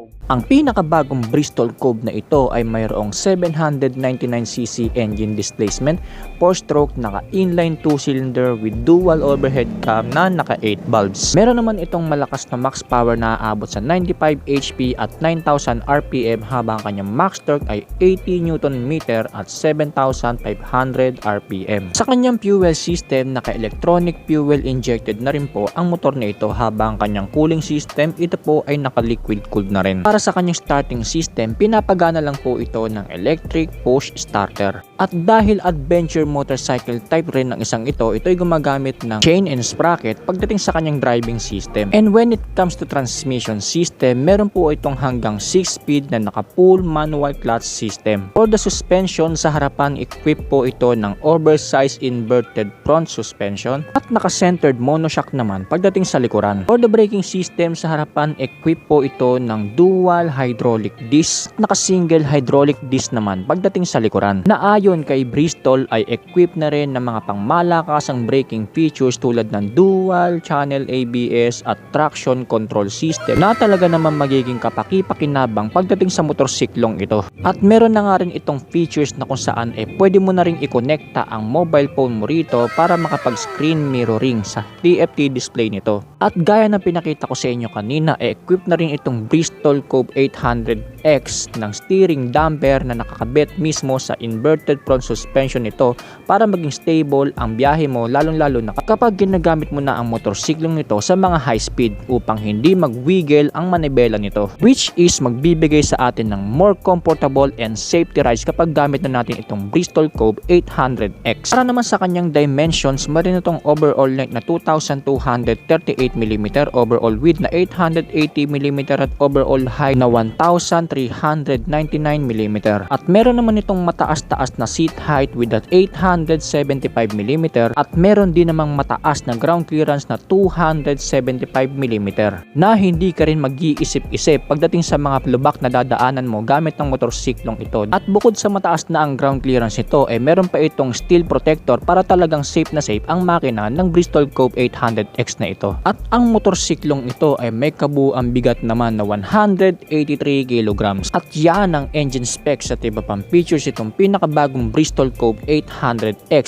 Cove. Ang pinakabagong Bristol Cove na ito ay mayroong 799cc engine displacement, 4-stroke, naka-inline 2-cylinder with dual overhead cam na naka-8 valves. Meron naman itong malakas na max power na aabot sa 95 HP at 9,000 RPM habang kanyang max torque ay 80 Nm at 7,500 RPM. Sa kanyang fuel system, naka-electronic fuel injected na rin po ang motor na ito habang kanyang cooling system, ito po ay naka-liquid cooled na rin. Para sa kanyang starting system, pinapagana lang po ito ng electric push starter. At dahil adventure motorcycle type rin ng isang ito ay gumagamit ng chain and sprocket pagdating sa kanyang driving system. And when it comes to transmission system, meron po itong hanggang 6-speed na naka-full manual clutch system. For the suspension, sa harapan equipped po ito ng oversized inverted front suspension at naka-centered monoshock naman pagdating sa likuran. For the braking system, sa harapan equipped po ito ng dual hydraulic disc, naka-single hydraulic disc naman pagdating sa likuran. Na ayon kay Bristol ay equipped na rin ng mga pangmalakasang braking features tulad ng dual channel ABS at traction control system na talaga naman magiging kapaki-pakinabang pagdating sa motorsiklong ito. At meron na nga rin itong features na kung saan pwede mo na rin i-connecta ang mobile phone mo rito para makapag-screen mirroring sa TFT display nito. At gaya ng pinakita ko sa inyo kanina, equipped na rin itong Bristol Cove 800X ng steering damper na nakakabit mismo sa inverted front suspension nito para maging stable ang biyahe mo, lalong-lalo na kapag ginagamit mo na ang motorsiklong nito sa mga high speed upang hindi mag-wiggle ang manibela nito, which is magbibigay sa atin ng more comfortable and safety rides kapag gamit na natin itong Bristol Cove 800X. Para naman sa kanyang dimensions, meron itong overall length na 2,238mm, overall width na 880mm at overall height na 1,399mm. At meron naman itong mataas-taas na seat height with that 875mm at meron din namang mataas na ground clearance na 275mm na hindi ka rin mag-iisip-isip pagdating sa mga lubak na dadaanan mo gamit ng motorsiklong ito. At bukod sa mataas na ang ground clearance ito, meron pa itong steel protector para talagang safe na safe ang makina ng Bristol Cove 800X na ito. At ang motorsiklong ito ay may kabuuang bigat naman na 183 kilograms. At yan ang engine specs at iba pang features itong pinakabagong Bristol Cove 800X.